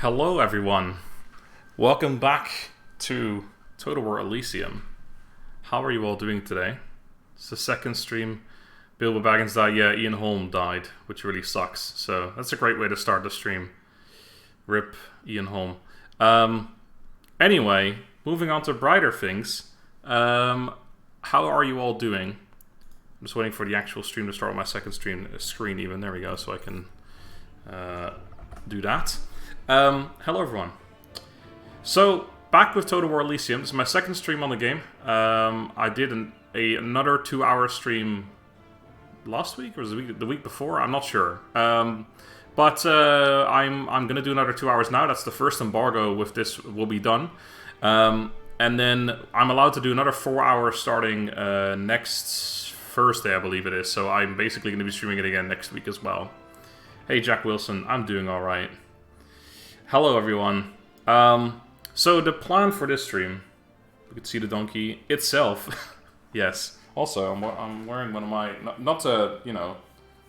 Hello everyone, welcome back to Total War Elysium. How are you all doing today? It's the second stream. Bilbo Baggins died, yeah, Ian Holm died, which really sucks. So that's a great way to start the stream. RIP Ian Holm. Anyway, moving on to brighter things. How are you all doing? I'm just waiting for the actual stream to start on my second screen even. There we go, so I can do that. Hello everyone. So, back with Total War Elysium. This is my second stream on the game. I did another 2-hour stream last week, or was it the week before? I'm not sure. But I'm gonna do another 2 hours now. That's the first embargo with this will be done. And then I'm allowed to do another 4 hours starting next Thursday, I believe it is. So I'm basically gonna be streaming it again next week as well. Hey Jack Wilson, I'm doing alright. Hello everyone. So the plan for this stream, you can see the donkey itself. Yes. Also, I'm wearing one of my, not to,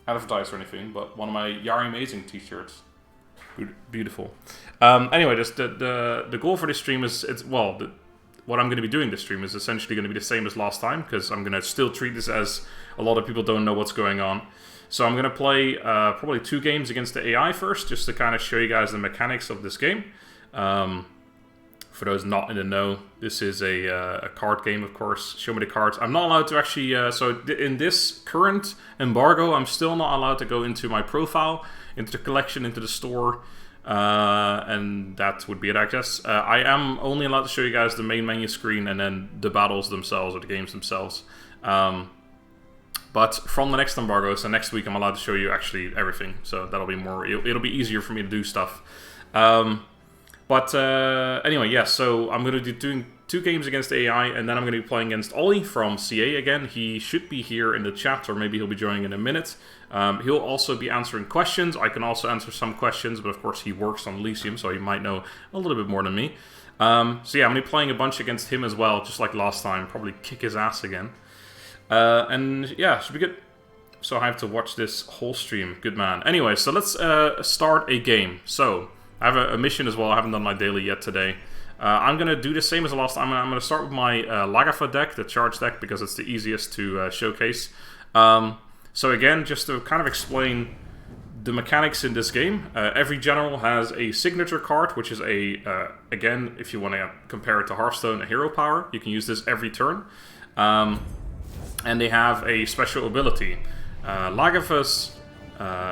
advertise or anything, but one of my Yari Amazing t-shirts. Beautiful. Anyway, just the goal for this stream is, what I'm going to be doing this stream is essentially going to be the same as last time, because I'm going to still treat this as a lot of people don't know what's going on. So I'm going to play probably 2 games against the AI first, just to kind of show you guys the mechanics of this game. For those not in the know, this is a card game, of course. Show me the cards. I'm not allowed to actually... in this current embargo, I'm still not allowed to go into my profile, into the collection, into the store. And that would be it, I guess. I am only allowed to show you guys the main menu screen and then the battles themselves, or the games themselves. But from the next embargo, so next week, I'm allowed to show you actually everything. So that'll be more... It'll be easier for me to do stuff. Anyway, yes, so I'm going to be doing 2 games against AI, and then I'm going to be playing against Olly from CA again. He should be here in the chat, or maybe he'll be joining in a minute. He'll also be answering questions. I can also answer some questions, but of course he works on Elysium, so he might know a little bit more than me. So yeah, I'm going to be playing a bunch against him as well, just like last time. Probably kick his ass again. And yeah, should be good. So I have to watch this whole stream. Good man. Anyway, so let's start a game. So... I have a mission as well. I haven't done my daily yet today. I'm going to do the same as the last time. I'm going to start with my Lagafa deck, the charge deck, because it's the easiest to showcase. So again, just to kind of explain the mechanics in this game, every general has a signature card, which is again, if you want to compare it to Hearthstone, a hero power. You can use this every turn. And they have a special ability. Lagafa's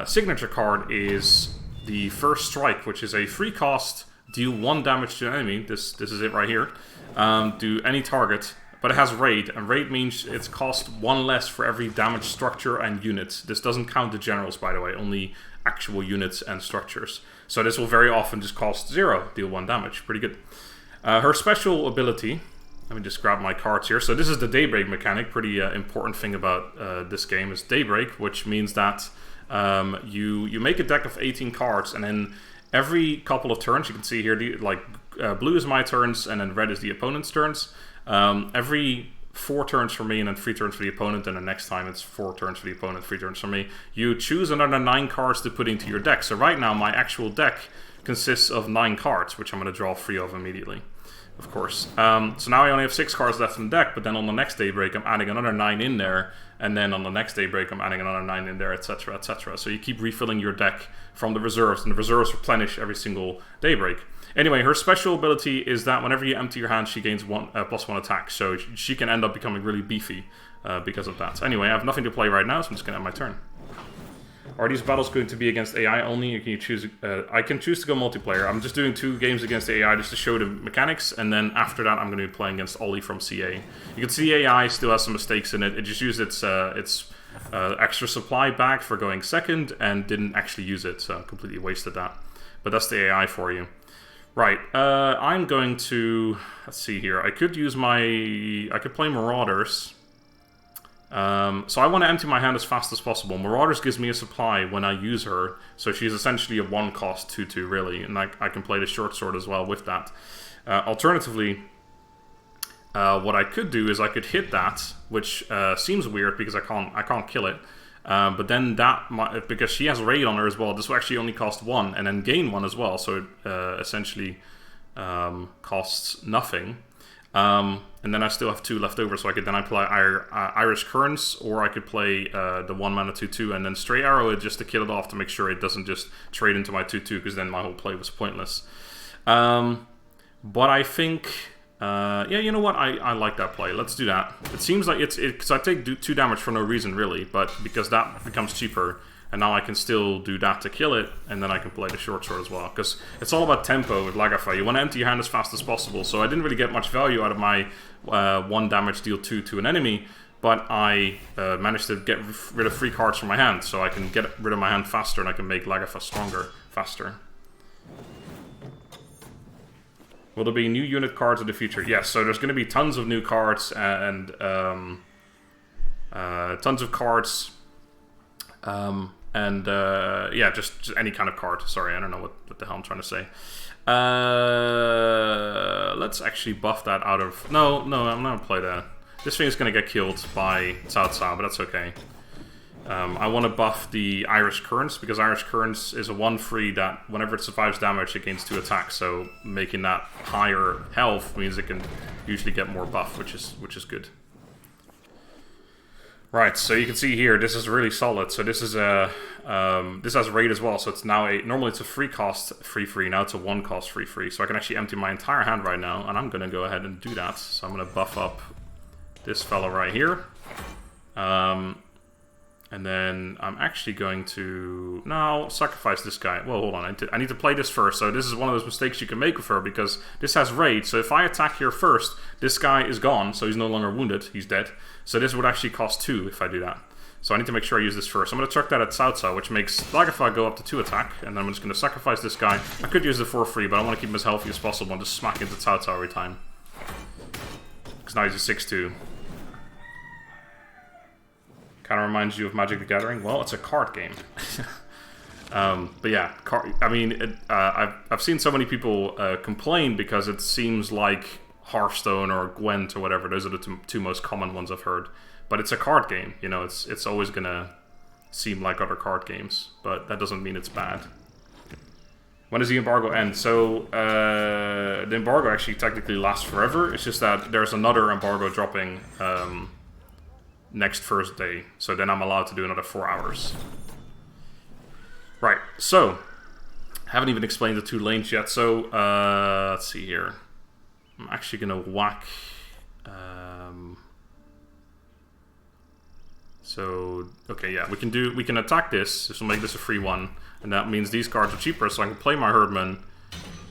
signature card is... the first strike, which is a free cost, deal 1 damage to an enemy. This is it right here. Do any target, but it has raid, and raid means it's cost 1 less for every damage structure and units. This doesn't count the generals, by the way, only actual units and structures. So this will very often just cost 0, deal 1 damage. Pretty good. Her special ability, let me just grab my cards here. So this is the daybreak mechanic. Pretty important thing about this game is daybreak, which means that you make a deck of 18 cards, and then every couple of turns, you can see here, blue is my turns, and then red is the opponent's turns. Every 4 turns for me, and then 3 turns for the opponent, and the next time it's 4 turns for the opponent, 3 turns for me. You choose another 9 cards to put into your deck. So right now, my actual deck consists of 9 cards, which I'm going to draw 3 of immediately, of course. So now I only have 6 cards left in the deck, but then on the next daybreak, I'm adding another 9 in there, and then on the next daybreak, I'm adding another 9 in there, etc., etc. So you keep refilling your deck from the reserves, and the reserves replenish every single daybreak. Anyway, her special ability is that whenever you empty your hand, she gains +1 attack. So she can end up becoming really beefy because of that. Anyway, I have nothing to play right now, so I'm just going to end my turn. Are these battles going to be against AI only? Or can you choose? I can choose to go multiplayer. I'm just doing 2 games against AI just to show the mechanics, and then after that I'm going to be playing against Olly from CA. You can see AI still has some mistakes in it. It just used its extra supply back for going second and didn't actually use it, so completely wasted that. But that's the AI for you. Right, I'm going to... Let's see here. I could use I could play Marauders. So I want to empty my hand as fast as possible. Marauders gives me a supply when I use her, so she's essentially a 1-cost 2/2 really, and I can play the short sword as well with that. Alternatively, what I could do is I could hit that, which seems weird because I can't kill it. But then that might, because she has raid on her as well, this will actually only cost 1 and then gain 1 as well. So it essentially costs nothing. And then I still have 2 left over, so I could then play Irish Currents, or I could play the 1 mana 2/2 and then Stray Arrow it just to kill it off to make sure it doesn't just trade into my 2/2, because then my whole play was pointless. But I think, yeah, you know what? I like that play. Let's do that. It seems like because I take 2 damage for no reason really, but because that becomes cheaper. And now I can still do that to kill it, and then I can play the short sword as well. Because it's all about tempo with Lagavulin. You want to empty your hand as fast as possible. So I didn't really get much value out of my 1 damage deal 2 to an enemy, but I managed to get rid of 3 cards from my hand. So I can get rid of my hand faster, and I can make Lagavulin stronger faster. Will there be new unit cards in the future? Yes, so there's going to be tons of new cards and tons of cards. Yeah, just any kind of card. Sorry, I don't know what the hell I'm trying to say. Let's actually buff that out of... No, I'm not going to play that. This thing is going to get killed by Cao Cao, but that's okay. I want to buff the Irish Currents, because Irish Currents is a 1/3 that whenever it survives damage, it gains 2 attacks. So making that higher health means it can usually get more buff, which is good. Right, so you can see here, this is really solid. So this is this has raid as well. So it's now normally it's a 3 cost 3/3. Now it's a 1 cost 3/3. So I can actually empty my entire hand right now, and I'm gonna go ahead and do that. So I'm gonna buff up this fella right here, and then I'm actually going to now sacrifice this guy. Well, hold on, I need to play this first. So this is one of those mistakes you can make with her, because this has raid. So if I attack here first, this guy is gone, so he's no longer wounded. He's dead. So this would actually cost 2 if I do that. So I need to make sure I use this first. I'm going to chuck that at Cao Cao, which makes Lagavulin go up to 2 attack. And then I'm just going to sacrifice this guy. I could use the 4/3, but I want to keep him as healthy as possible and just smack into Cao Cao every time. Because now he's a 6/2. Kind of reminds you of Magic the Gathering. Well, it's a card game. But yeah, I mean, I've seen so many people complain because it seems like Hearthstone or Gwent or whatever. Those are the two most common ones I've heard. But it's a card game. You know, it's always gonna seem like other card games, but that doesn't mean it's bad. When does the embargo end? So the embargo actually technically lasts forever. It's just that there's another embargo dropping next Thursday. So then I'm allowed to do another 4 hours. Right. So haven't even explained the 2 lanes yet. So let's see here. I'm actually gonna whack. So okay, yeah, we can attack this. This will make this a free 1, and that means these cards are cheaper. So I can play my Herdman,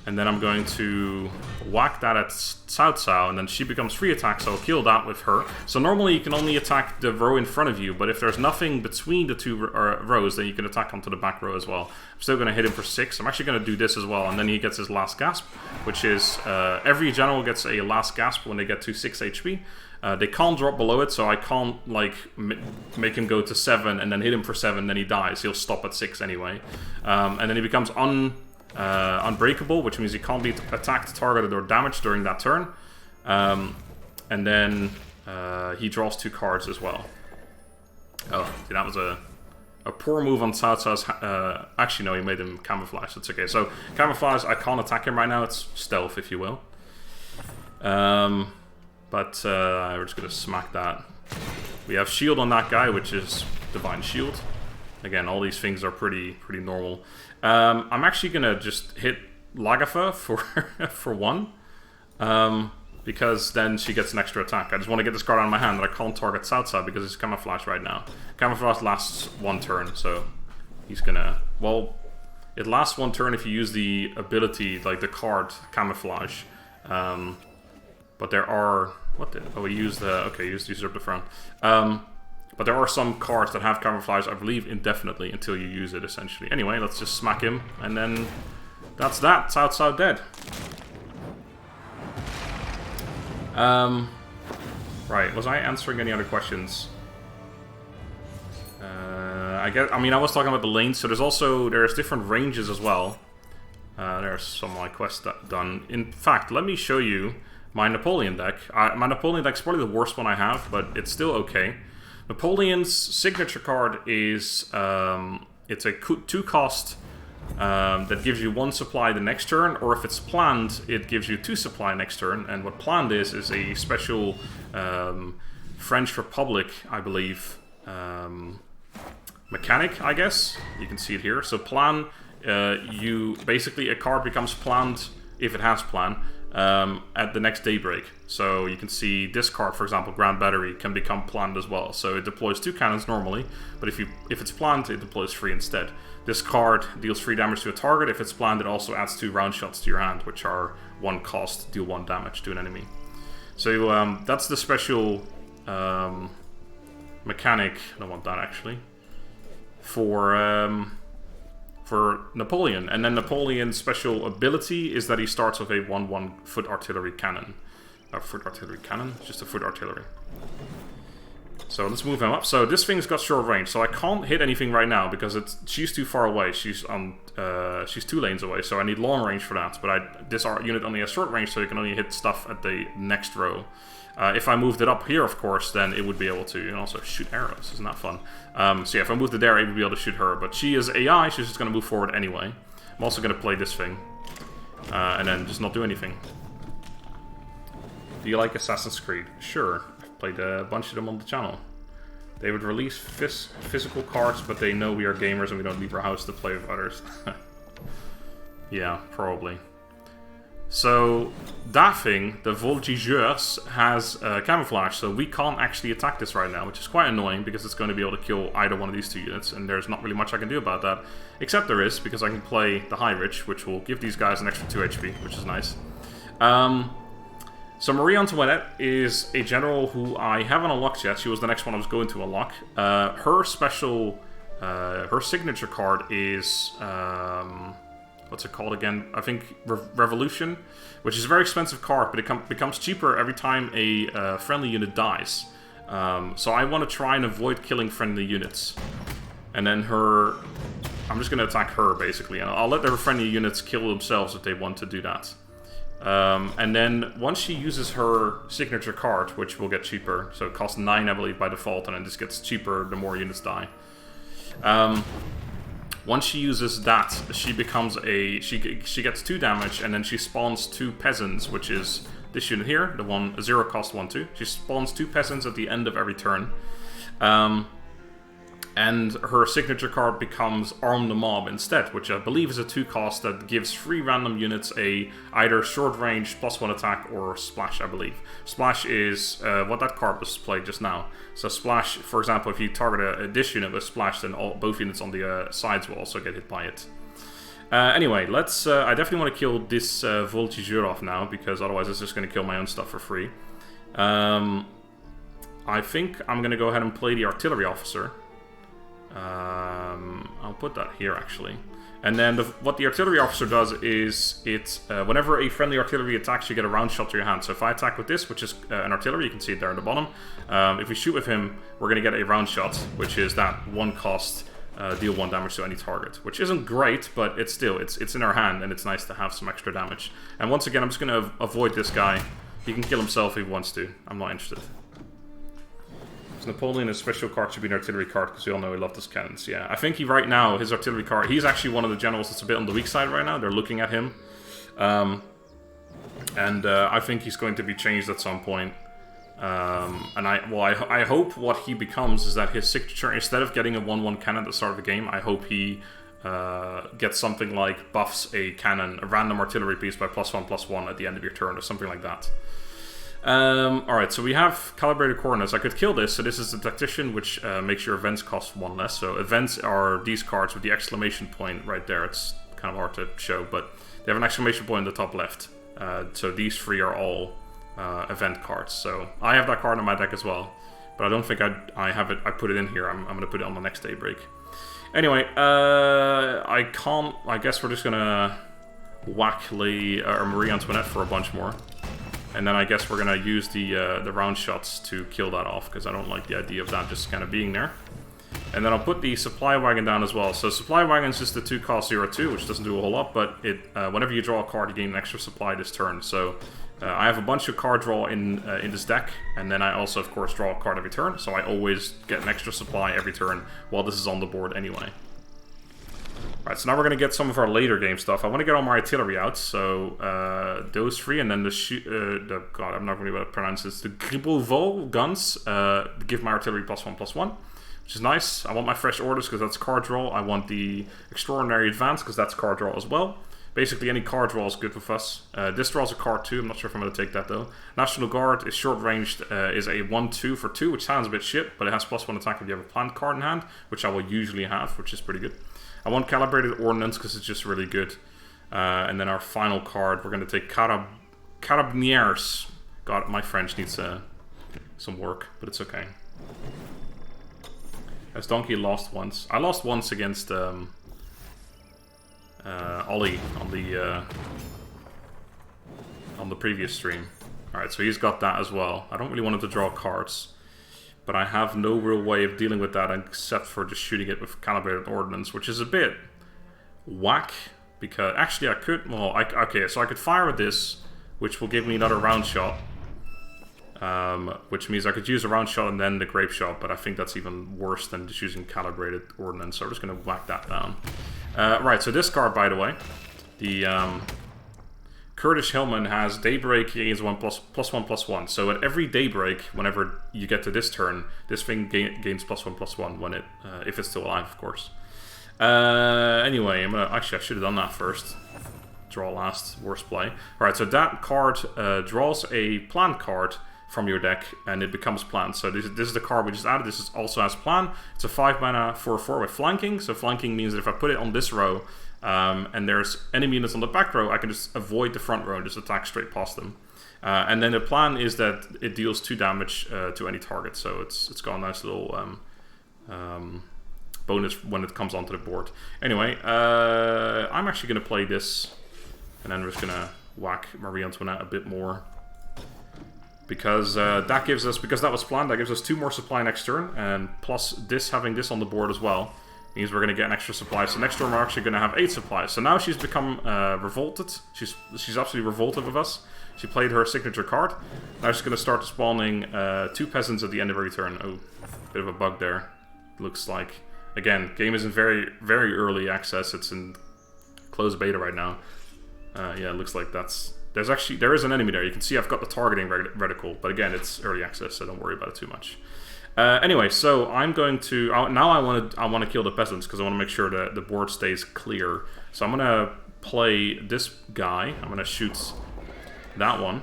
and then I'm going to whack that at Cao Cao, and then she becomes free attack. So I'll kill that with her. So normally you can only attack the row in front of you, but if there's nothing between the 2 rows, then you can attack onto the back row as well. I'm still going to hit him for 6. I'm actually going to do this as well, and then he gets his last gasp, which is every general gets a last gasp when they get to 6 HP. They can't drop below it, so I can't like make him go to 7 and then hit him for 7, then he dies. He'll stop at 6 anyway, and then he becomes unbreakable, which means he can't be attacked, targeted, or damaged during that turn. And then he draws 2 cards as well. Oh, see, that was a poor move on Cao Cao's. Actually, no, he made him camouflage. That's okay. So camouflage, I can't attack him right now. It's stealth, if you will. But we're just gonna smack that. We have shield on that guy, which is divine shield. Again, all these things are pretty normal. I'm actually gonna just hit Lagavulin for 1, because then she gets an extra attack. I just want to get this card out of my hand, and I can't target Cao Cao because it's camouflage right now. Camouflage lasts 1 turn, so he's gonna. Well, it lasts 1 turn if you use the ability, like the card camouflage. But there are we used the usurp the throne. But there are some cards that have camouflage, I believe, indefinitely until you use it, essentially. Anyway, let's just smack him, and then that's that. Cao Cao dead. Right, was I answering any other questions? I mean, I was talking about the lanes, so there's different ranges as well. There's some of my quests done. In fact, let me show you my Napoleon deck. My Napoleon deck's probably the worst one I have, but it's still okay. Napoleon's signature card is it's a 2-cost that gives you 1 supply the next turn, or if it's planned, it gives you 2 supply next turn. And what planned is a special French Republic, I believe, mechanic, I guess. You can see it here. So plan, you basically a card becomes planned if it has plan at the next daybreak. So you can see this card, for example, Grand Battery, can become planned as well. So it deploys 2 cannons normally, but if it's planned, it deploys 3 instead. This card deals 3 damage to a target. If it's planned, it also adds 2 round shots to your hand, which are 1 cost, deal 1 damage to an enemy. So that's the special mechanic. I don't want that actually. For Napoleon. And then Napoleon's special ability is that he starts with a 1/1 foot artillery cannon. Foot artillery cannon? Just a foot artillery. So let's move him up. So this thing's got short range, so I can't hit anything right now because she's too far away. She's 2 lanes away, so I need long range for that. But this unit only has short range, so you can only hit stuff at the next row. If I moved it up here, of course, then it would be able to, and also shoot arrows. Isn't that fun? So yeah, if I moved it there, it would be able to shoot her. But she is AI, she's just going to move forward anyway. I'm also going to play this thing, and then just not do anything. Do you like Assassin's Creed? Sure. I've played a bunch of them on the channel. They would release physical cards, but they know we are gamers and we don't leave our house to play with others. Yeah, probably. So, that thing, the Voltigeurs, has camouflage, so we can't actually attack this right now, which is quite annoying because it's going to be able to kill either one of these 2 units, and there's not really much I can do about that. Except there is, because I can play the High Rich, which will give these guys an extra 2 HP, which is nice. So Marie Antoinette is a general who I haven't unlocked yet. She was the next one I was going to unlock. Her special, her signature card is, what's it called again? I think Revolution, which is a very expensive card, but it becomes cheaper every time a friendly unit dies. So I want to try and avoid killing friendly units. And then I'm just going to attack her, basically. And I'll let their friendly units kill themselves if they want to do that. And then once she uses her signature card, which will get cheaper, so it costs 9, I believe, by default, and then this gets cheaper the more units die. Once she uses that, she becomes she gets 2 damage, and then she spawns 2 peasants, which is this unit here, the 0 cost 1/2. She spawns 2 peasants at the end of every turn. And her signature card becomes Arm the Mob instead, which I believe is a 2 cost that gives 3 random units either short range, +1 attack, or splash, I believe. Splash is what that card was played just now. So splash, for example, if you target this unit with splash, then both units on the sides will also get hit by it. Anyway, let's. I definitely want to kill this Voltigeur off now, because otherwise it's just going to kill my own stuff for free. I think I'm going to go ahead and play the artillery officer. I'll put that here actually. And then what the artillery officer does is whenever a friendly artillery attacks, you get a round shot to your hand. So if I attack with this, which is an artillery, you can see it there at the bottom. If we shoot with him, we're going to get a round shot, which is that 1 cost, deal 1 damage to any target, which isn't great, but it's in our hand, and it's nice to have some extra damage. And once again, I'm just going to avoid this guy. He can kill himself if he wants to. I'm not interested. Napoleon, his special card should be an artillery card, because we all know he loves his cannons. Yeah, I think right now, his artillery card, he's actually one of the generals that's a bit on the weak side right now. They're looking at him. I think he's going to be changed at some point. I hope what he becomes is that his signature, instead of getting a 1/1 cannon at the start of the game, I hope he gets something like buffs a cannon, a random artillery piece by +1/+1 at the end of your turn, or something like that. Alright, so we have calibrated coordinates. I could kill this, so this is the tactician, which makes your events cost 1 less. So events are these cards with the exclamation point right there. It's kind of hard to show, but they have an exclamation point in the top left. So these 3 are all event cards. So I have that card in my deck as well, but I don't think I have it. I put it in here. I'm going to put it on the next daybreak. Anyway, I guess we're just going to whack Marie Antoinette for a bunch more. And then I guess we're going to use the round shots to kill that off, because I don't like the idea of that just kind of being there. And then I'll put the supply wagon down as well. So supply wagon is just the 2 cost 0/2, which doesn't do a whole lot, but whenever you draw a card, you gain an extra supply this turn. So I have a bunch of card draw in this deck, and then I also, of course, draw a card every turn, so I always get an extra supply every turn while this is on the board anyway. Alright, so now we're going to get some of our later game stuff. I want to get all my artillery out, so those three, and then God, I'm not really able to pronounce this. The Gribouveau guns give my artillery +1/+1, which is nice. I want my fresh orders because that's card draw. I want the extraordinary advance because that's card draw as well. Basically, any card draw is good with us. This draws a card too. I'm not sure if I'm going to take that though. National Guard is short ranged, is a 1/2 for 2, which sounds a bit shit, but it has +1 attack if you have a planned card in hand, which I will usually have, which is pretty good. I want Calibrated Ordnance because it's just really good. And then our final card, we're going to take Carabiniers. God, my French needs some work, but it's okay. As Donkey lost once. I lost once against Olly on the previous stream. Alright, so he's got that as well. I don't really want him to draw cards, but I have no real way of dealing with that except for just shooting it with Calibrated Ordnance, which is a bit whack, because actually I could, well, okay, so I could fire with this, which will give me another round shot, which means I could use a round shot and then the grape shot, but I think that's even worse than just using Calibrated Ordnance, so I'm just going to whack that down. Right, so this card, by the way, the Kurdish Hillman has daybreak, he gains +1/+1. So at every daybreak, whenever you get to this turn, this thing gains +1/+1 when it, if it's still alive, of course. Anyway, actually I should have done that first. Draw last, worst play. Alright, so that card draws a plant card from your deck, and it becomes plan. So this is the card we just added. This is also has plan. It's a 5 mana 4/4 with flanking. So flanking means that if I put it on this row, and there's enemy units on the back row, I can just avoid the front row and just attack straight past them. And then the plan is that it deals 2 damage to any target. So it's got a nice little bonus when it comes onto the board. Anyway, I'm actually going to play this, and then we're just going to whack Marie Antoinette a bit more. Because that gives us, because that was planned, that gives us 2 more supply next turn, and plus this, having this on the board as well, means we're going to get an extra supply. So next turn we're actually going to have 8 supplies. So now she's become revolted. She's absolutely revolted with us. She played her signature card. Now she's going to start spawning 2 peasants at the end of every turn. Oh, bit of a bug there. Looks like. Again, game is in very, very early access. It's in closed beta right now. Yeah, it looks like that's... There is an enemy there. You can see I've got the targeting reticle, but again, it's early access, so don't worry about it too much. Anyway, so I'm going to... now I want to kill the peasants, because I want to make sure that the board stays clear. So I'm going to play this guy. I'm going to shoot that one.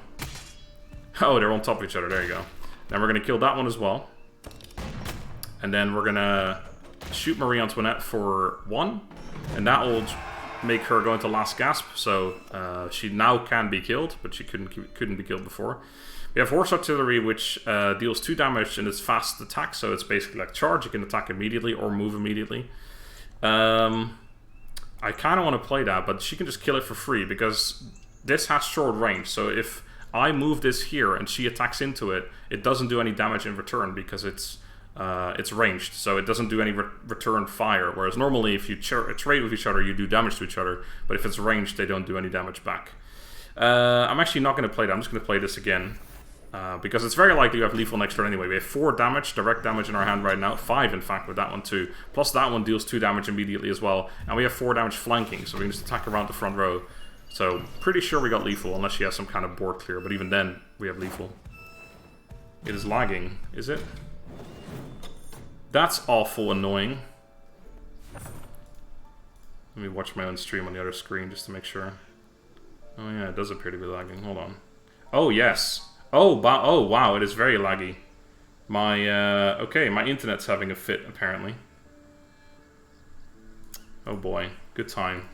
Oh, they're on top of each other. There you go. Then we're going to kill that one as well. And then we're going to shoot Marie Antoinette for 1. And that will make her go into last gasp. So she now can be killed, but she couldn't be killed before. We have Horse Artillery, which deals 2 damage and it's fast attack, so it's basically like charge. You can attack immediately or move immediately. I kind of want to play that, but she can just kill it for free, because this has short range. So if I move this here and she attacks into it, it doesn't do any damage in return, because it's ranged, so it doesn't do any return fire. Whereas normally if you trade with each other, you do damage to each other, but if it's ranged, they don't do any damage back. I'm actually not going to play that. I'm just going to play this again. Because it's very likely you have lethal next turn anyway. We have 4 damage, direct damage in our hand right now. 5 in fact with that one too. Plus that one deals 2 damage immediately as well. And we have 4 damage flanking, so we can just attack around the front row. So pretty sure we got lethal, unless she has some kind of board clear. But even then, we have lethal. It is lagging, is it? That's awful annoying. Let me watch my own stream on the other screen just to make sure. Oh yeah, it does appear to be lagging. Hold on. Oh yes. Oh wow, it is very laggy. My, okay, my internet's having a fit, apparently. Oh boy, good time.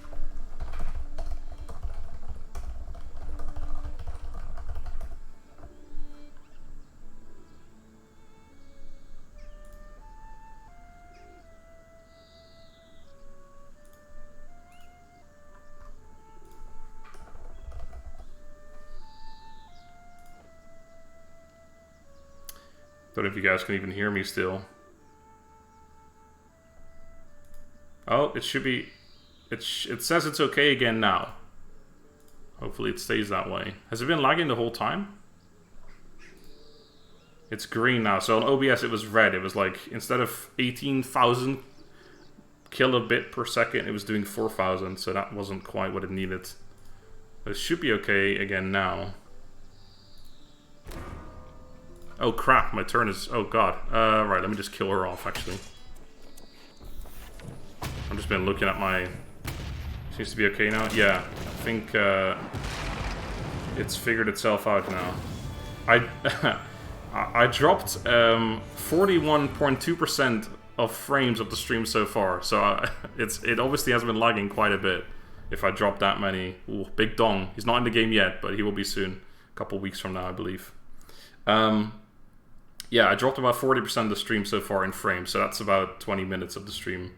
Don't know if you guys can even hear me still. Oh, it should be... It says it's okay again now. Hopefully it stays that way. Has it been lagging the whole time? It's green now. So on OBS it was red. It was like, instead of 18,000 kilobit per second, it was doing 4,000. So that wasn't quite what it needed. But it should be okay again now. Oh crap, my turn is... Oh god. Right, let me just kill her off, actually. I've just been looking at my... Seems to be okay now. Yeah, I think it's figured itself out now. I dropped 41.2% of frames of the stream so far, so it obviously has been lagging quite a bit. If I drop that many, ooh, big dong. He's not in the game yet, but he will be soon. A couple weeks from now, I believe. Yeah, I dropped about 40% of the stream so far in frames, so that's about 20 minutes of the stream.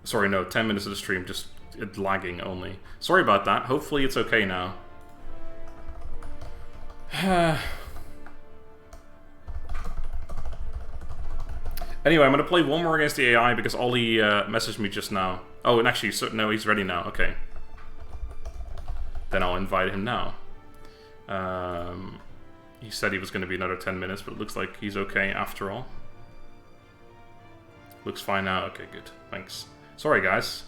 Sorry, no, 10 minutes of the stream, just lagging only. Sorry about that. Hopefully it's okay now. Anyway, I'm going to play one more against the AI because Olly messaged me just now. Oh, and actually, so, no, he's ready now. Okay. Then I'll invite him now. He said he was going to be another 10 minutes, but it looks like he's okay after all. Looks fine now. Okay, good. Thanks. Sorry, guys.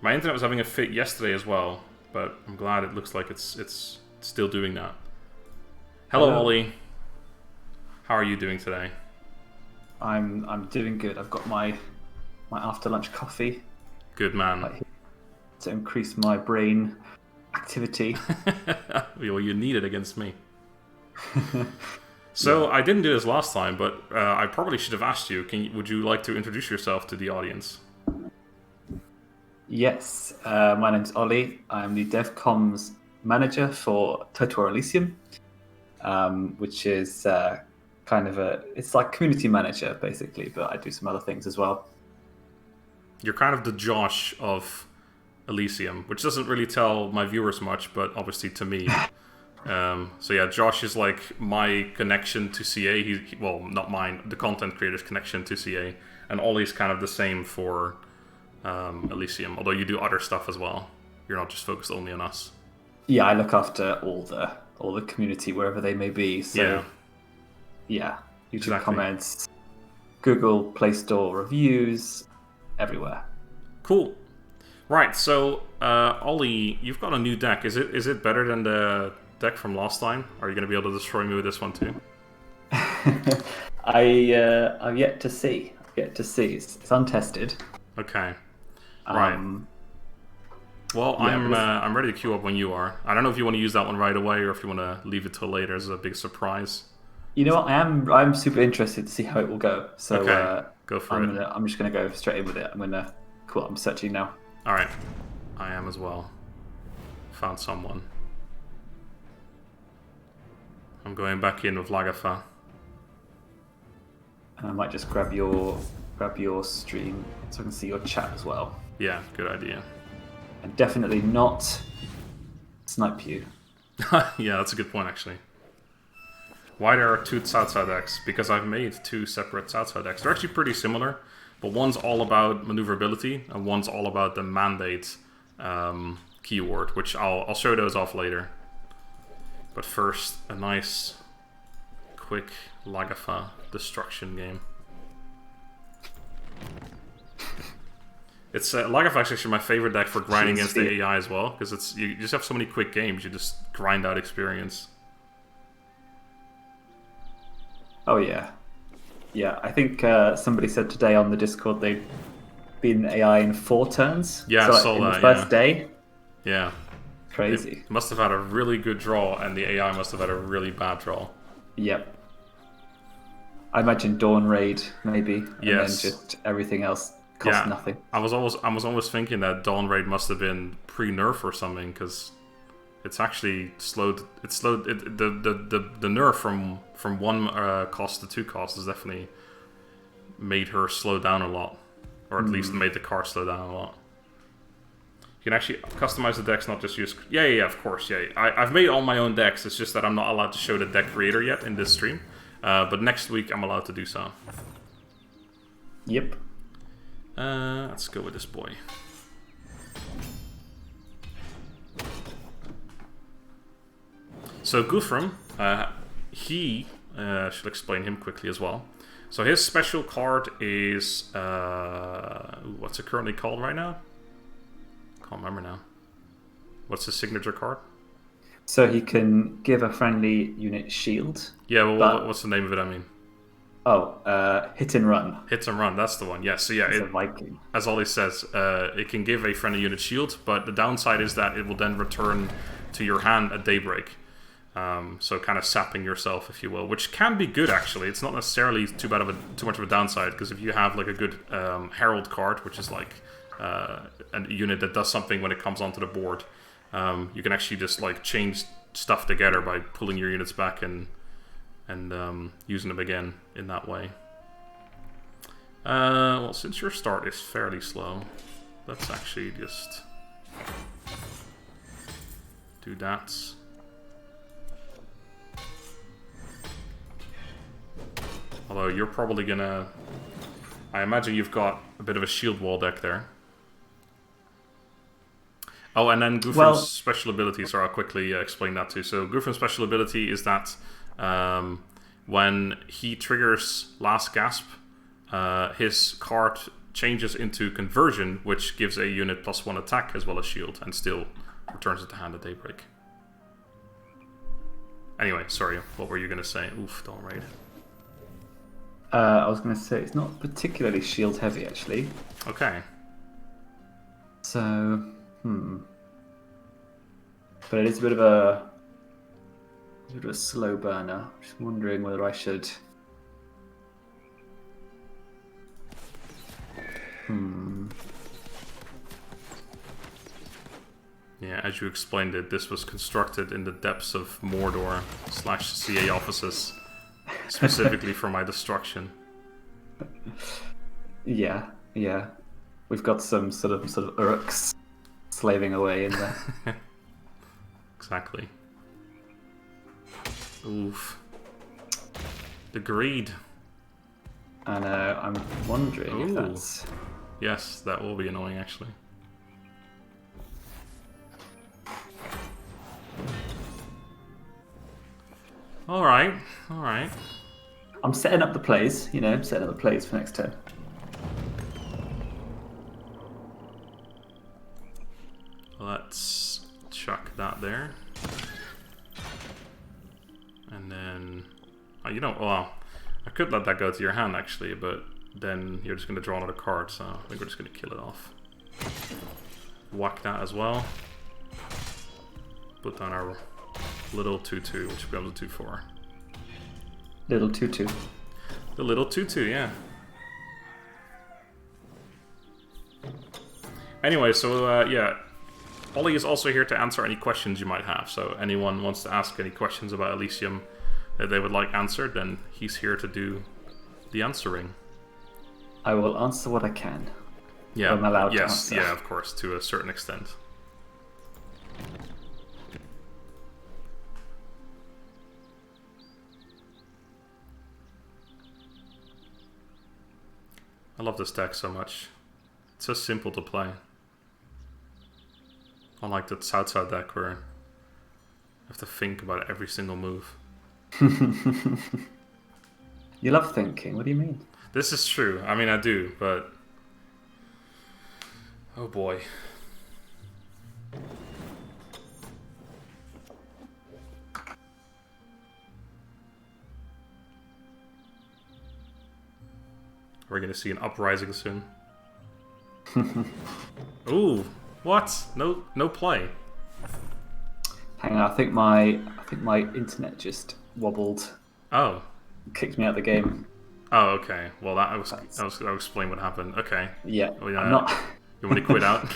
My internet was having a fit yesterday as well, but I'm glad it looks like it's still doing that. Hello, Olly. How are you doing today? I'm doing good. I've got my after lunch coffee. Good man. To increase my brain activity. Well, you need it against me. So yeah. I didn't do this last time, but I probably should have asked you. Would you like to introduce yourself to the audience? Yes, my name's Olly. I'm the DevComs manager for Total Elysium, which is kind of it's like community manager basically, but I do some other things as well. You're kind of the Josh of Elysium, which doesn't really tell my viewers much, but obviously to me. So yeah, Josh is like my connection to CA. Well, not mine, the content creator's connection to CA. And Olly's kind of the same for Elysium, although you do other stuff as well. You're not just focused only on us. Yeah, I look after all the community wherever they may be. So yeah, YouTube exactly. Comments, Google Play Store reviews, everywhere. Cool. Right, so Olly, you've got a new deck. Is it better than the deck from last time? Are you going to be able to destroy me with this one too? I've yet to see. It's untested. Okay. Right. Well, yeah, I'm ready to queue up when you are. I don't know if you want to use that one right away or if you want to leave it till later as a big surprise. You know what? I'm super interested to see how it will go. So okay. Go for it. I'm just gonna go straight in with it. Cool. I'm searching now. All right. I am as well. Found someone. I'm going back in with Lagafa. And I might just grab your stream so I can see your chat as well. Yeah, good idea. And definitely not snipe you. Yeah, that's a good point actually. Why there are two Southside decks? Because I've made two separate Southside decks. They're actually pretty similar, but one's all about maneuverability and one's all about the mandate keyword, which I'll show those off later. But first, a nice, quick Lagafa destruction game. It's Lagafa is actually my favorite deck for grinding against the AI as well, because you just have so many quick games. You just grind out experience. Oh yeah, yeah. I think somebody said today on the Discord they'd been AI in 4 turns. Yeah, so I saw in that. The first day. Yeah. Crazy. It must have had a really good draw, and the AI must have had a really bad draw. Yep. I imagine Dawn Raid maybe, and yes. then just everything else cost nothing. I was almost thinking that Dawn Raid must have been pre-nerf or something, because it's actually slowed. It slowed the nerf from 1 cost to 2 cost has definitely made her slow down a lot, or at least made the car slow down a lot. You can actually customize the decks, not just use... Yeah, of course, yeah. I've made all my own decks, it's just that I'm not allowed to show the deck creator yet in this stream. But next week I'm allowed to do so. Yep. Let's go with this boy. So Guthrum, he should explain him quickly as well. So his special card is what's it currently called right now? Can't remember now. What's his signature card? So he can give a friendly unit shield. Yeah, well, what's the name of it? I mean. Oh, hit and run. Hit and run, that's the one. Yeah, so yeah, It's a Viking. As Olly says, it can give a friendly unit shield, but the downside is that it will then return to your hand at daybreak. So kind of sapping yourself, if you will, which can be good actually. It's not necessarily too much of a downside, because if you have like a good herald card, which is like a unit that does something when it comes onto the board, you can actually just like change stuff together by pulling your units back and using them again in that way. Well, since your start is fairly slow, let's actually just do that. Although you're probably gonna... I imagine you've got a bit of a shield wall deck there. Oh, and then Guthrum's special ability, so I'll quickly explain that too. So Guthrum's special ability is that when he triggers Last Gasp, his card changes into Conversion, which gives a unit +1 attack as well as shield, and still returns it to hand at daybreak. Anyway, sorry, what were you going to say? Oof, don't raid. I was going to say, it's not particularly shield heavy, actually. Okay. So, But it is a bit of a slow burner. Just wondering whether I should... Yeah, as you explained it, this was constructed in the depths of Mordor / CA offices, specifically for my destruction. Yeah. We've got some sort of Uruks slaving away in there. Exactly. Oof. The greed. I know, I'm wondering if that's... Yes, that will be annoying, actually. Alright. I'm setting up the plays, I'm setting up the plays for next turn. Let's chuck that there. And then... well, I could let that go to your hand, actually, but then you're just going to draw another card, so I think we're just going to kill it off. Whack that as well. Put down our little 2/2, which becomes a 2/4. Little 2/2. The little 2/2, yeah. Anyway, so yeah, Olly is also here to answer any questions you might have. So anyone wants to ask any questions about Elysium that they would like answered, then he's here to do the answering. I will answer what I can. Yeah, I'm allowed to yes, answer. yeah, of course, to a certain extent. I love this deck so much. It's so simple to play. Unlike that South deck where I have to think about every single move. You love thinking, what do you mean? This is true. I mean, I do, but... Oh boy. We're gonna see an uprising soon. Ooh, what? No play. Hang on, I think my internet just wobbled. Oh. Kicked me out of the game. Oh, okay. Well, I'll explain what happened. Okay. Yeah. Well, I'm not. You want to quit out?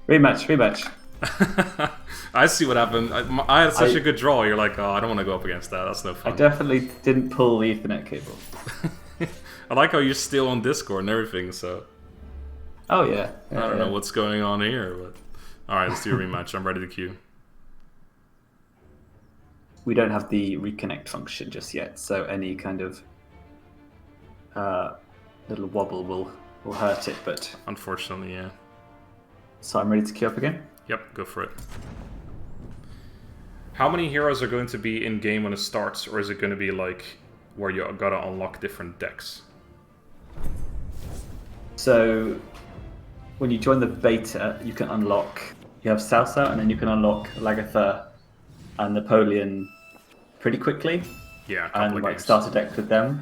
Rematch. I see what happened. I had such a good draw. You're like, oh, I don't want to go up against that. That's no fun. I definitely didn't pull the Ethernet cable. I like how you're still on Discord and everything, so... Oh, yeah. I don't know what's going on here, but... Alright, let's do a rematch. I'm ready to queue. We don't have the reconnect function just yet, so any kind of little wobble will hurt it, but... Unfortunately, yeah. So I'm ready to queue up again? Yep, go for it. How many heroes are going to be in game when it starts, or is it going to be like where you gotta unlock different decks? So when you join the beta, you can unlock. You have Salsa, and then you can unlock Lagatha and Napoleon pretty quickly. Yeah, a couple and of games. start a deck with them.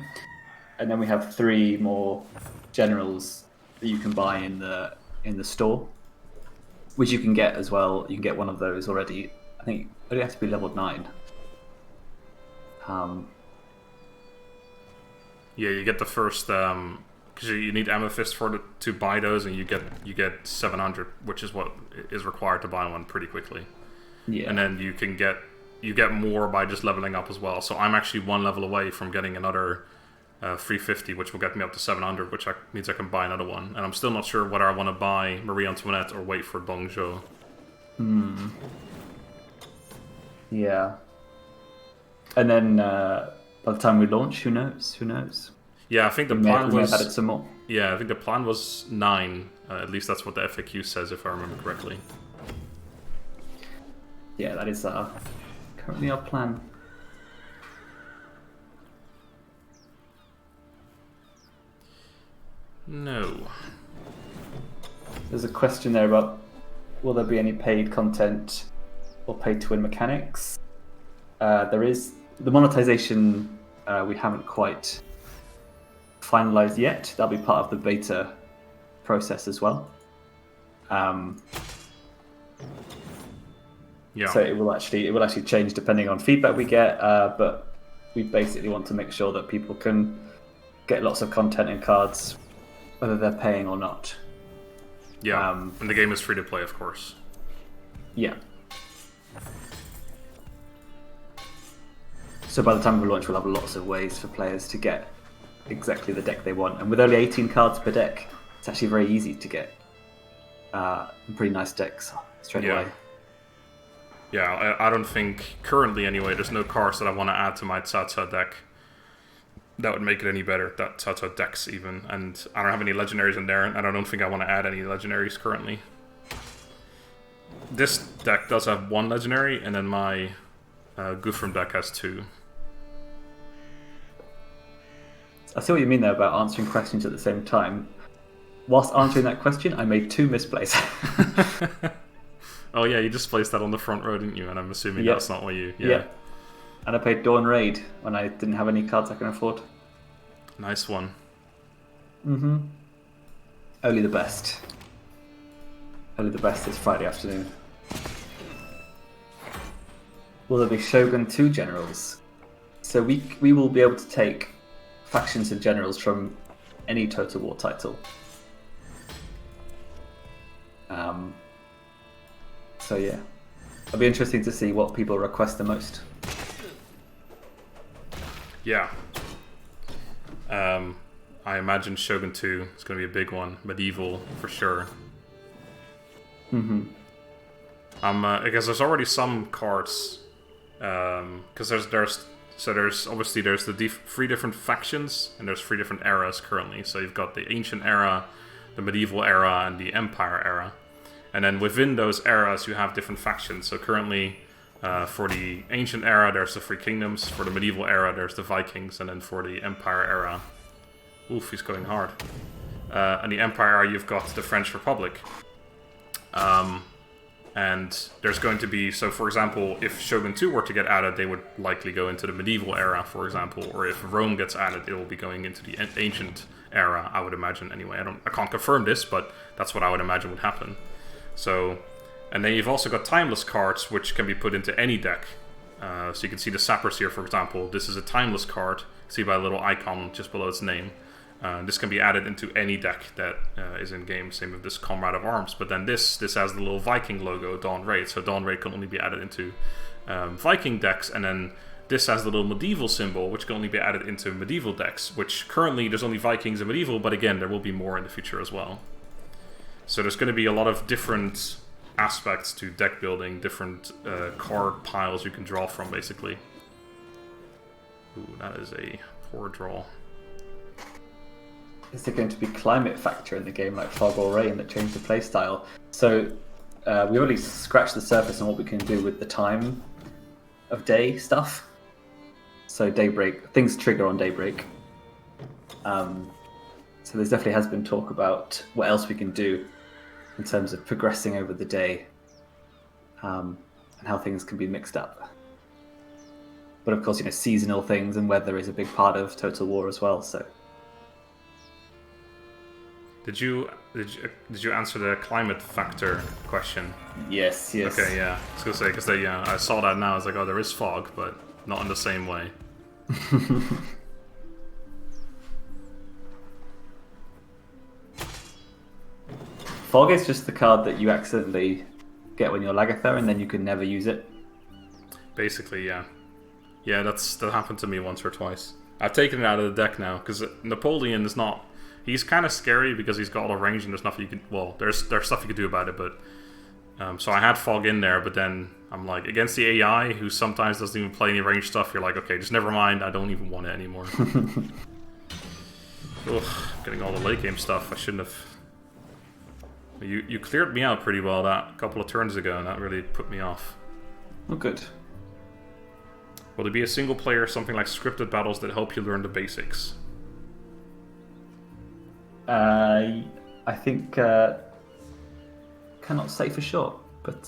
And then we have 3 more generals that you can buy in the store, which you can get as well. You can get one of those already. I think it only has to be level 9. Yeah, you get the first because you need amethyst to buy those, and you get 700, which is what is required to buy one pretty quickly. Yeah. And then you get more by just leveling up as well. So I'm actually 1 level away from getting another 350, which will get me up to 700, which means I can buy another one. And I'm still not sure whether I want to buy Marie Antoinette or wait for Dong Zhuo. Yeah. And then by the time we launch, who knows? Who knows? Yeah, I think the We plan may have was. added some more. Yeah, I think the plan was 9. At least that's what the FAQ says, if I remember correctly. Yeah, that is currently our plan. No. There's a question there about will there be any paid content or pay-to-win mechanics? There is. The monetization we haven't quite finalized yet. That'll be part of the beta process as well. Yeah. So it will actually change depending on feedback we get, but we basically want to make sure that people can get lots of content and cards, whether they're paying or not. Yeah, and the game is free to play, of course. Yeah. So by the time we launch, we'll have lots of ways for players to get exactly the deck they want. And with only 18 cards per deck, it's actually very easy to get pretty nice decks straight away. Yeah, I don't think, currently anyway, there's no cards that I want to add to my Tsatsa deck that would make it any better, that Tsatsa decks even. And I don't have any legendaries in there, and I don't think I want to add any legendaries currently. This deck does have 1 legendary, and then my Guthrum deck has 2. I see what you mean there about answering questions at the same time. Whilst answering that question, I made 2 misplays. Oh yeah, you just placed that on the front row, didn't you? And I'm assuming that's not what you... Yeah. And I played Dawn Raid when I didn't have any cards I can afford. Nice one. Only the best. Only the best this Friday afternoon. Will there be Shogun 2 generals? So we will be able to take factions and generals from any Total War title. So yeah, it'll be interesting to see what people request the most. Yeah. I imagine Shogun 2 is going to be a big one. Medieval, for sure. I guess there's already some cards. Because there's obviously there's the 3 different factions, and there's 3 different eras currently. So you've got the Ancient Era, the Medieval Era, and the Empire Era. And then within those eras, you have different factions. So currently, for the Ancient Era, there's the 3 Kingdoms. For the Medieval Era, there's the Vikings. And then for the Empire Era... Oof, he's going hard. And the Empire Era, you've got the French Republic. And there's going to be... So, for example, if Shogun 2 were to get added, they would likely go into the Medieval Era, for example. Or if Rome gets added, it will be going into the Ancient Era, I would imagine, anyway. I can't confirm this, but that's what I would imagine would happen. So, and then you've also got timeless cards, which can be put into any deck. So you can see the Sappers here, for example. This is a timeless card. See by a little icon just below its name. This can be added into any deck that is in game. Same with this Comrade of Arms. But then this has the little Viking logo, Dawn Raid. So Dawn Raid can only be added into Viking decks. And then this has the little medieval symbol, which can only be added into medieval decks. Which currently there's only Vikings and medieval, but again, there will be more in the future as well. So there's going to be a lot of different aspects to deck building, different card piles you can draw from, basically. Ooh, that is a poor draw. Is there going to be climate factor in the game like fog or rain that change the playstyle? So we already scratched the surface on what we can do with the time of day stuff. So daybreak, things trigger on daybreak. So there's definitely has been talk about what else we can do in terms of progressing over the day, and how things can be mixed up. But of course, seasonal things and weather is a big part of Total War as well. So, did you answer the climate factor question? Yes. Okay, yeah. I was gonna say because I saw that now. I was like, oh, there is fog, but not in the same way. Fog is just the card that you accidentally get when you're Lagertha, and then you can never use it. Basically, yeah. Yeah, that happened to me once or twice. I've taken it out of the deck now, because Napoleon is not... He's kind of scary because he's got all the range and there's nothing you can... Well, there's stuff you can do about it, but... so I had Fog in there, but then I'm like, against the AI, who sometimes doesn't even play any range stuff, you're like, okay, just never mind, I don't even want it anymore. Ugh, getting all the late game stuff, I shouldn't have... You cleared me out pretty well that couple of turns ago, and that really put me off. Oh, good. Will there be a single player, something like scripted battles that help you learn the basics? I think cannot say for sure, but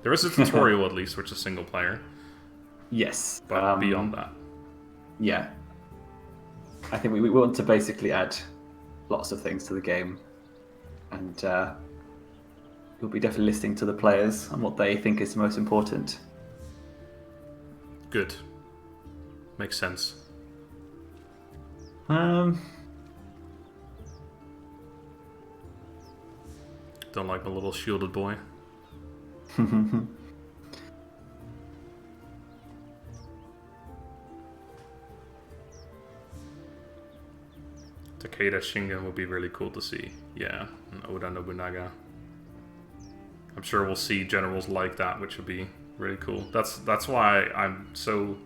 there is a tutorial at least, which is single player. Yes, but beyond that, yeah, I think we want to basically add lots of things to the game, and we'll be definitely listening to the players on what they think is most important. Good. Makes sense. Don't like the little shielded boy. Takeda Shingen would be really cool to see. Yeah, and Oda Nobunaga. I'm sure we'll see generals like that, which would be really cool. That's why I'm so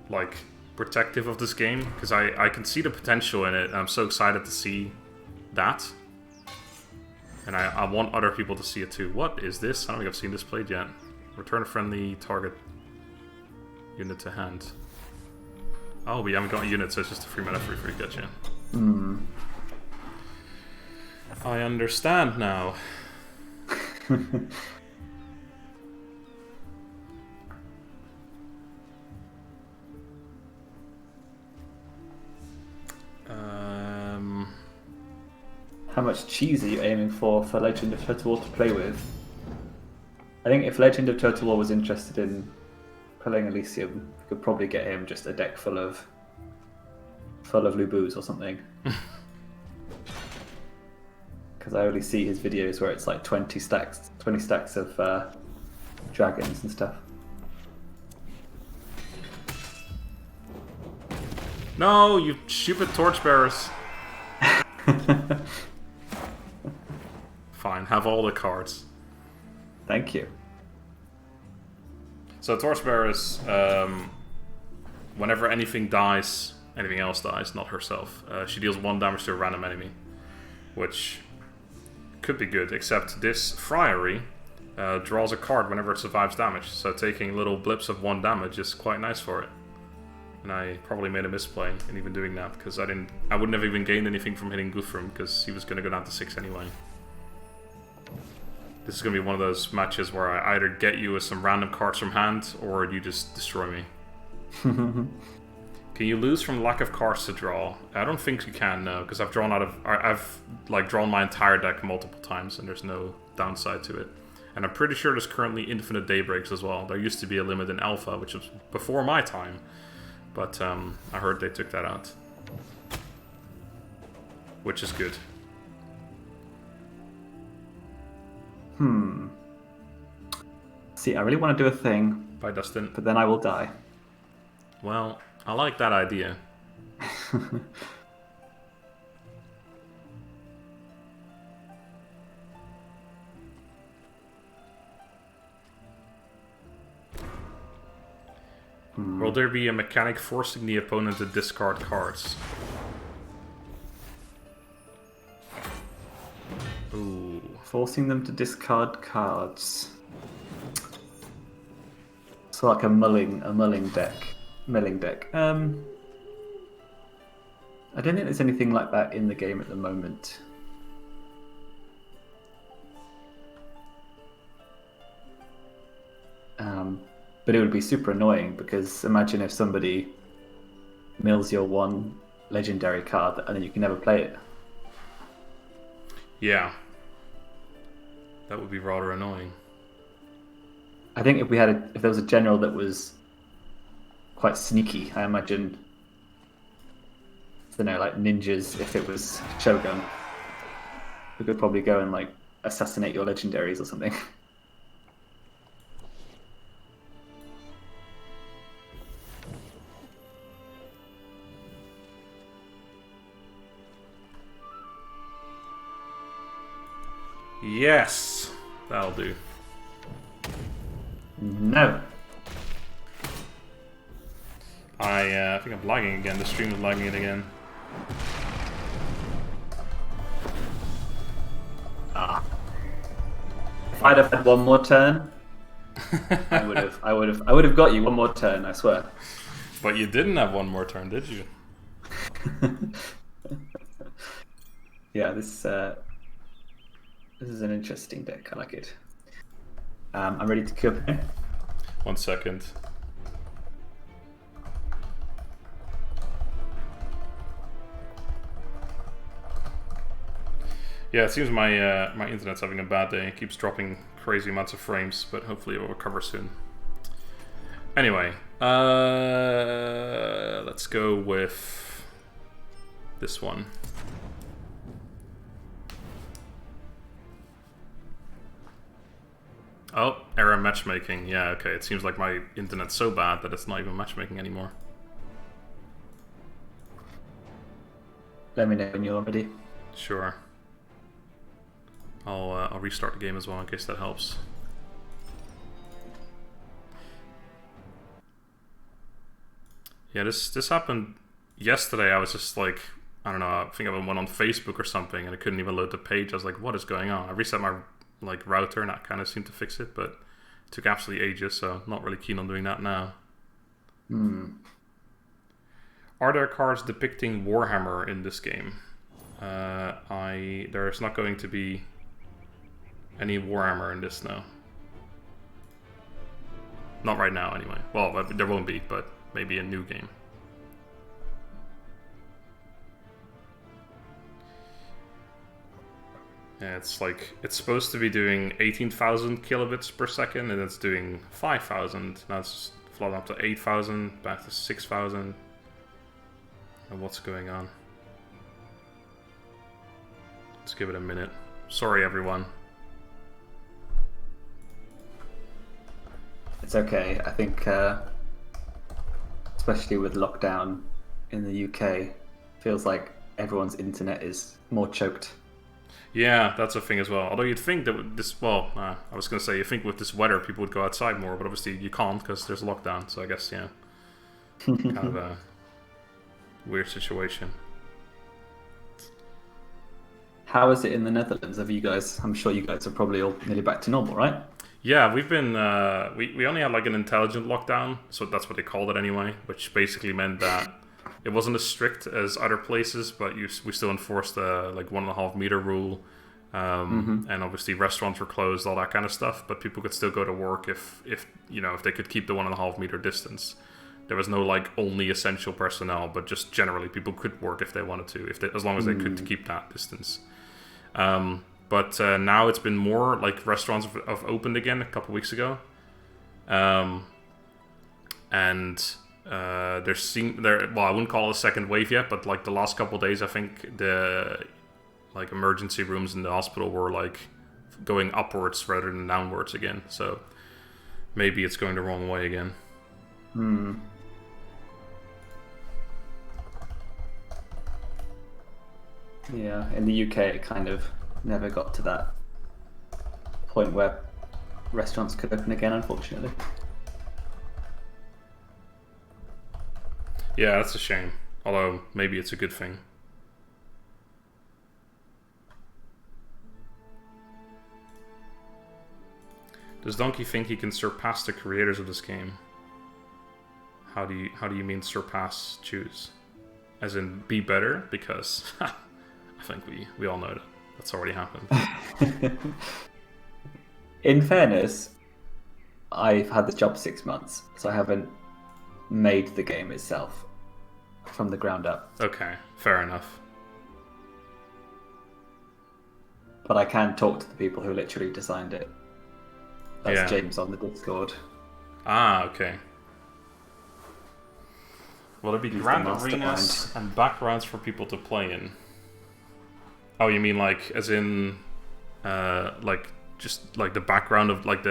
like protective of this game, because I can see the potential in it. I'm so excited to see that, and I want other people to see it too. What is this? I don't think I've seen this played yet. Return a friendly target unit to hand. Oh, we haven't got a unit, so it's just a free mana free. Gotcha. I understand now. How much cheese are you aiming for Legend of Total War to play with? I think if Legend of Total War was interested in playing Elysium, you could probably get him just a deck full of Lubus or something. Because I only see his videos where it's like 20 stacks of dragons and stuff. No, you stupid torchbearers. Fine, have all the cards. Thank you. So torchbearers, whenever anything dies, anything else dies, not herself, she deals 1 damage to a random enemy, which could be good, except this Friary draws a card whenever it survives damage, so taking little blips of 1 damage is quite nice for it. And I probably made a misplay in even doing that, because I wouldn't have even gained anything from hitting Guthrum, because he was going to go down to 6 anyway. This is going to be one of those matches where I either get you with some random cards from hand, or you just destroy me. Can you lose from lack of cards to draw? I don't think you can, no, because I've drawn drawn my entire deck multiple times, and there's no downside to it. And I'm pretty sure there's currently infinite daybreaks as well. There used to be a limit in alpha, which was before my time, but I heard they took that out, which is good. See, I really want to do a thing. Bye, Dustin. But then I will die. Well, I like that idea. Will there be a mechanic forcing the opponent to discard cards? Ooh. Forcing them to discard cards. So like a mulling deck. Milling deck. I don't think there's anything like that in the game at the moment. But it would be super annoying because imagine if somebody mills your one legendary card and then you can never play it. Yeah. That would be rather annoying. I think if there was a general that was quite sneaky, I imagine, I don't know, like ninjas, if it was Shogun, we could probably go and like assassinate your legendaries or something. Yes, that'll do. No. I think I'm lagging again. The stream is lagging it again. If I'd have had one more turn, I would have got you one more turn, I swear. But you didn't have one more turn, did you? Yeah, this is an interesting deck. I like it. I'm ready to queue up again. 1 second. Yeah, it seems my my internet's having a bad day. It keeps dropping crazy amounts of frames, but hopefully it will recover soon. Anyway, let's go with this one. Oh, error matchmaking. Yeah, okay. It seems like my internet's so bad that it's not even matchmaking anymore. Let me know when you're ready. Sure. I'll restart the game as well in case that helps. Yeah, this happened yesterday. I was just like, I don't know, I think I went on Facebook or something and I couldn't even load the page. I was like, what is going on? I reset my router and that kind of seemed to fix it, but it took absolutely ages, so I'm not really keen on doing that now. Are there cards depicting Warhammer in this game? There's not going to be any Warhammer in this now. Not right now, anyway. Well, there won't be, but maybe a new game. Yeah, it's supposed to be doing 18,000 kilobits per second, and it's doing 5,000. Now it's flooding up to 8,000, back to 6,000. And what's going on? Let's give it a minute. Sorry, everyone. It's okay. I think, especially with lockdown in the UK, feels like everyone's internet is more choked. Yeah, that's a thing as well. Although you'd think that with this, well, I was going to say, you think with this weather people would go outside more, but obviously you can't because there's a lockdown. So I guess, yeah, kind of a weird situation. How is it in the Netherlands? I'm sure you guys are probably all nearly back to normal, right? Yeah, we've been, we only had like an intelligent lockdown, so that's what they called it anyway, which basically meant that it wasn't as strict as other places, but we still enforced the like 1.5 meter rule, and obviously restaurants were closed, all that kind of stuff. But people could still go to work if they could keep the 1.5 meter distance. There was no like only essential personnel, but just generally people could work if they wanted to, as long as they could keep that distance. But now it's been more like restaurants have opened again a couple weeks ago, and well, I wouldn't call it a second wave yet, but like the last couple of days, I think the like emergency rooms in the hospital were like going upwards rather than downwards again. So maybe it's going the wrong way again. Yeah, in the UK, it kind of never got to that point where restaurants could open again, unfortunately. Yeah, that's a shame. Although, maybe it's a good thing. Does Donkey think he can surpass the creators of this game? How do you mean surpass choose? As in be better? Because I think we all know that. That's already happened. In fairness, I've had the job 6 months, so I haven't made the game itself from the ground up. Okay, fair enough. But I can talk to the people who literally designed it. That's Yeah. James on the Discord. Ah, okay. Will there be He's grand the arenas and backgrounds for people to play in? Oh, you mean like, as in, like just like the background of like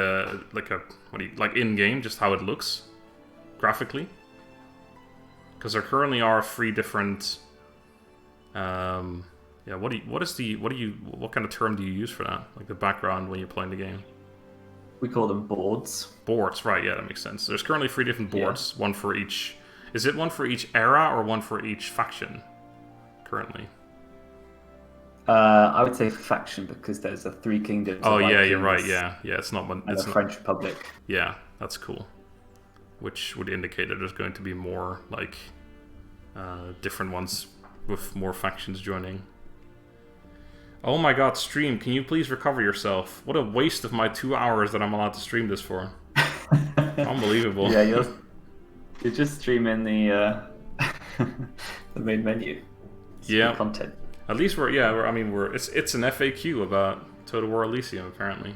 like in game, just how it looks graphically? Because there currently are 3 different. Yeah. What kind of term do you use for that? Like the background when you're playing the game? We call them boards. Boards, right? Yeah, that makes sense. There's currently 3 different boards, one for each. Is it one for each era or one for each faction? Currently. I would say faction because there's a 3 kingdoms. Oh yeah, you're right. Yeah, it's not one. And It's a not, French Republic. Yeah, that's cool. Which would indicate that there's going to be more like different ones with more factions joining. Oh my god, stream! Can you please recover yourself? What a waste of my 2 hours that I'm allowed to stream this for. Unbelievable. Yeah, you're just streaming the the main menu. It's Yeah. content. At least it's an FAQ about Total War Elysium apparently.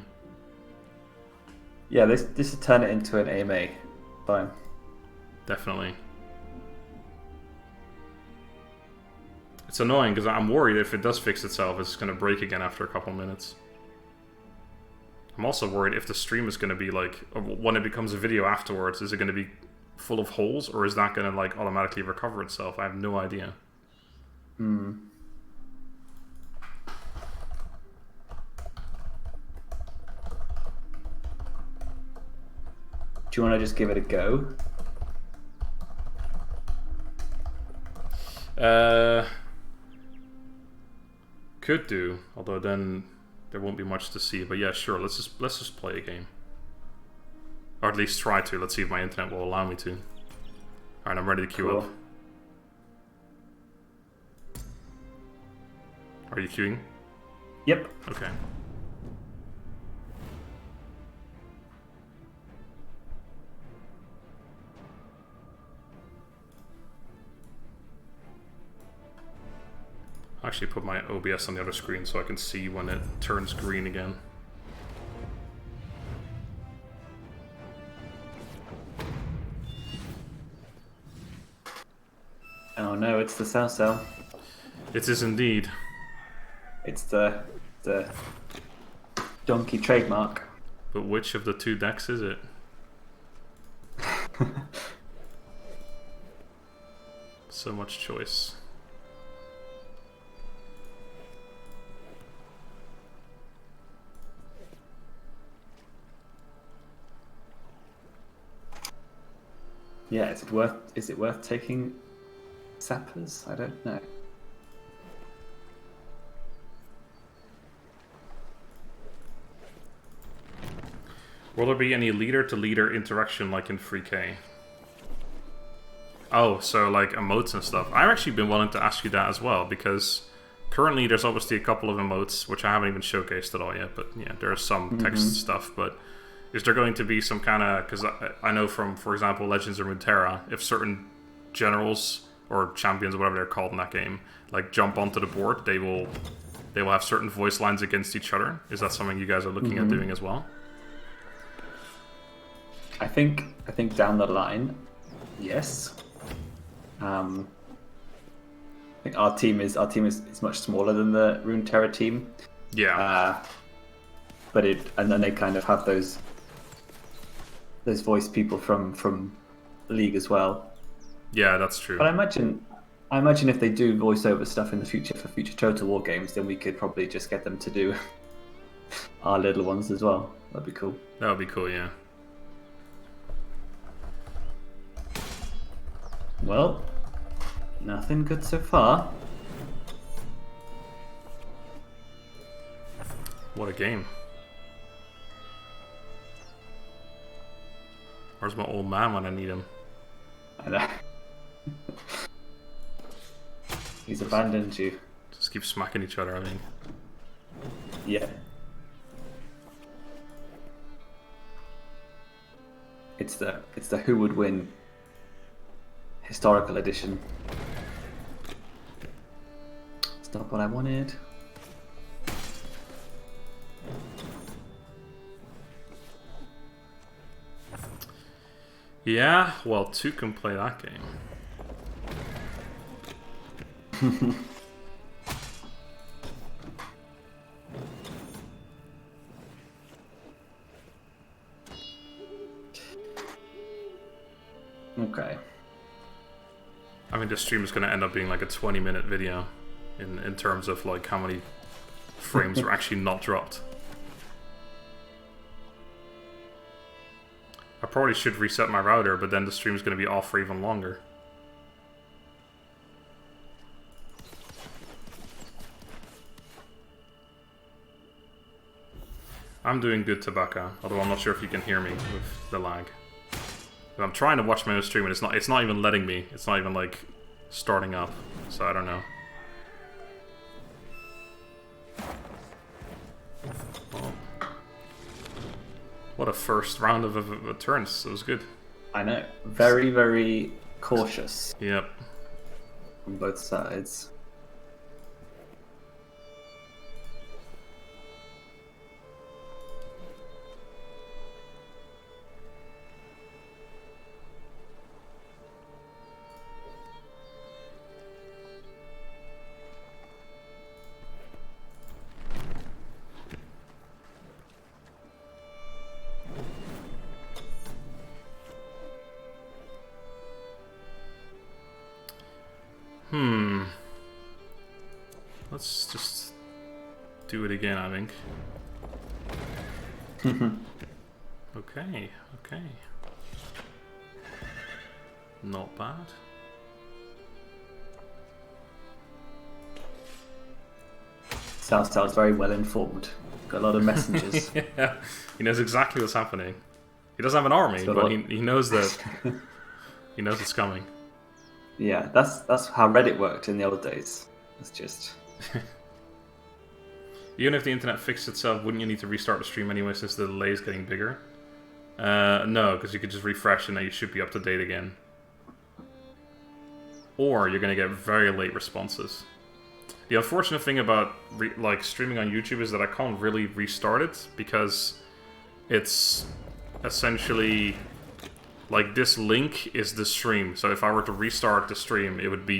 Yeah, this will turn it into an AMA. Fine. Definitely. It's annoying because I'm worried if it does fix itself, it's going to break again after a couple minutes. I'm also worried if the stream is going to be like, when it becomes a video afterwards, is it going to be full of holes or is that going to like automatically recover itself? I have no idea. Hmm. Do you want to just give it a go? Could do, although then there won't be much to see. But yeah, sure. Let's just play a game, or at least try to. Let's see if my internet will allow me to. All right, I'm ready to queue up. Are you queuing? Yep. Okay. I actually put my OBS on the other screen so I can see when it turns green again. Oh no, it's the Cell. It is indeed. It's the donkey trademark. But which of the 2 decks is it? So much choice. Yeah, is it worth taking sappers? I don't know. Will there be any leader-to-leader interaction like in 3K? Oh, so like emotes and stuff. I've actually been wanting to ask you that as well, because currently there's obviously a couple of emotes, which I haven't even showcased at all yet, but yeah, there's some text stuff, but is there going to be some kind of... Because I know from, for example, Legends of Runeterra, if certain generals or champions or whatever they're called in that game, like jump onto the board, they will have certain voice lines against each other. Is that something you guys are looking at doing as well? I think down the line, yes. I think our team is much smaller than the Runeterra team. Yeah. And then they kind of have those voice people from the league as well. Yeah, that's true. But I imagine if they do voiceover stuff in the future for future Total War games, then we could probably just get them to do our little ones as well. That'd be cool. That would be cool, yeah. Well, nothing good so far. What a game. Where's my old man when I need him? I know. He's abandoned you. Just keep smacking each other, I mean. Yeah. It's the who would win historical edition. It's not what I wanted. Yeah, well, 2 can play that game. Okay. I mean, this stream is going to end up being like a 20-minute video in terms of like how many frames were actually not dropped. I probably should reset my router, but then the stream is going to be off for even longer. I'm doing good, Tabaka, although I'm not sure if you can hear me with the lag. But I'm trying to watch my own stream and it's not even letting me. It's not even like starting up, so I don't know. Well, what a first round of turns. It was good. I know. Very, very cautious. Yep. On both sides. Let's just do it again, I think. Okay, okay. Not bad. Sounds very well informed. Got a lot of messengers. Yeah, he knows exactly what's happening. He doesn't have an army, but he knows that he knows it's coming. Yeah, that's how Reddit worked in the old days. It's just even if the internet fixed itself, wouldn't you need to restart the stream anyway since the delay is getting bigger? No, because you could just refresh and then you should be up to date again. Or you're going to get very late responses. The unfortunate thing about like streaming on YouTube is that I can't really restart it because it's essentially like this link is the stream. So if I were to restart the stream, it would be